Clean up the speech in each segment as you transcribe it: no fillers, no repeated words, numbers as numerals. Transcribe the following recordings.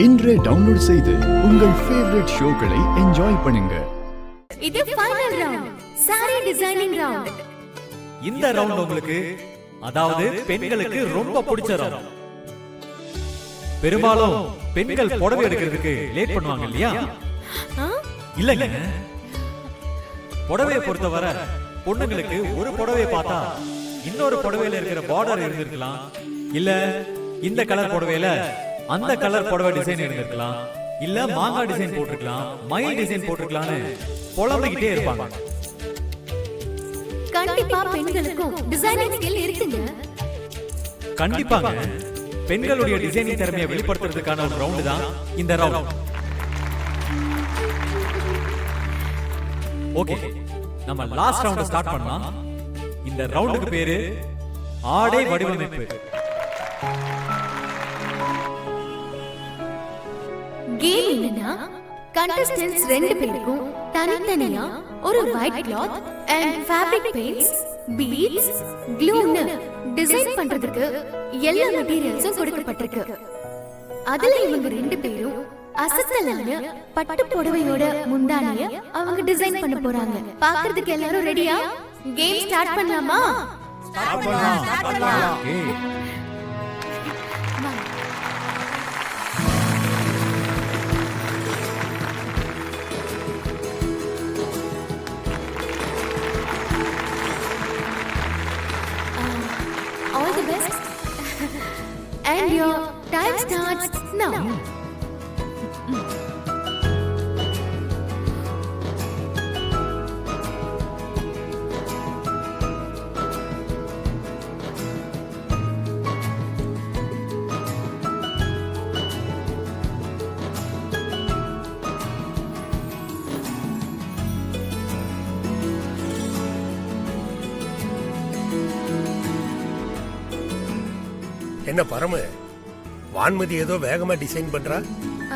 இன்றே டவுன்லோட் செய்து உங்கள் ஃபேவரட் ஷோக்களை என்ஜாய் பண்ணுங்க. இது final round, sorry designing round. இந்த ரவுண்ட் உங்களுக்கு, அதாவது பெண்களுக்கு ரொம்ப பிடிச்ச ரவுண்ட். பெரும்பாலும் பெண்கள் புடவை எடுக்கிறதுக்கு லேட் பண்ணுவாங்க இல்லையா? இல்லங்க, புடவையை பொறுத்தவரை பொண்ணுங்களுக்கு ஒரு புடவையை பார்த்தா இன்னொரு புடவையில இருக்கிற பார்டர் இருந்திருக்கலாம், இல்ல இந்த கலர் புடவையில அந்த கலர் புடவை டிசைன் இருந்திருக்கலாம், இல்ல மாங்காய் டிசைன் போட்டிருக்கலாம், மயில் டிசைன் போட்டிருக்கலாம்னு புலம்பிக்கிட்டே இருப்பாங்க. கண்டிப்பா பெண்களுக்கும் டிசைனிங் ஸ்கில் இருக்குங்க. கண்டிப்பாங்க, பெண்களுடைய டிசைனிங் திறமையை வெளிப்படுத்துறதுக்கான ஒரு ரவுண்ட் தான் இந்த ரவுண்ட். ஓகே, நம்ம லாஸ்ட் ரவுண்ட் ஸ்டார்ட் பண்ணலாம். இந்த ரவுண்டுக்கு பேரு ஆடை வடிவமைப்பு. கேம் என்னன்னா, கண்டஸ்டன்ட்ஸ் ரெண்டு பேருக்கும் தனித்தனியா ஒரு white cloth and fabric paints, beads, க்ளூன்னு டிசைன் பண்றதுக்கு எல்லா மெட்டீரியல்ஸும் கொடுக்கப்பட்டிருக்கு. அதுல இவங்க ரெண்டு பேரும் அசத்தலான பட்டு புடவையோட முந்தானிய அவங்க டிசைன் பண்ண போறாங்க. பாக்குறதுக்கு எல்லாரும் ரெடியா? கேம் ஸ்டார்ட் பண்ணலாமா? All the best. And your time starts now. என்ன பரம, வான்மதி ஏதோ வேகமா டிசைன் பண்றா?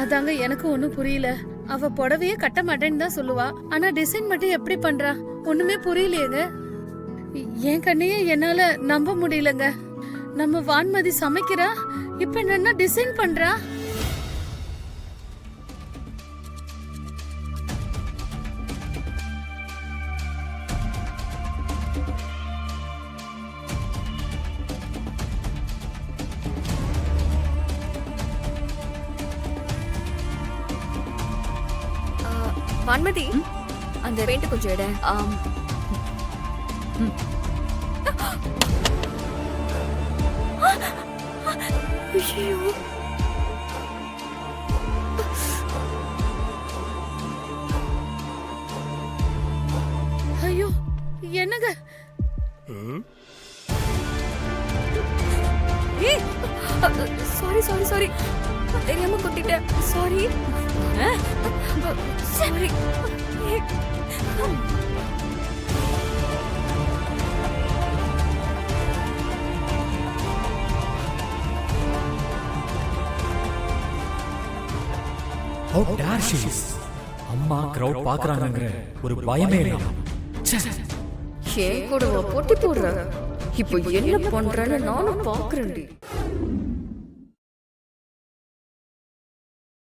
அதாங்க எனக்கு ஒண்ணும் புரியல. அவ புடவையே கட்ட மாட்டேன்னு தான் சொல்லுவா, ஆனா டிசைன் மட்டும் எப்படி பண்றா ஒண்ணுமே புரியலையேங்க. என் கண்ணையே என்னால நம்ப முடியலங்க. நம்ம வான்மதி சமைக்கிறா, இப்ப என்னன்னா டிசைன் பண்றா. வான்மதி, அந்த பெயிண்ட் கொஞ்சம் எடு. ஐயோ என்னங்க? சாரி சாரி சாரி, தெரியாம குத்திட்டேன். Sorry sorry. How dare she? அம்மா கிரவுட் பாக்குறாங்கங்கற ஒரு பயமே இல்ல. ஏன் கூட போட்டி போடுற? இப்போ என்ன பண்றேன்னு நானும் பாக்குறேன்டி.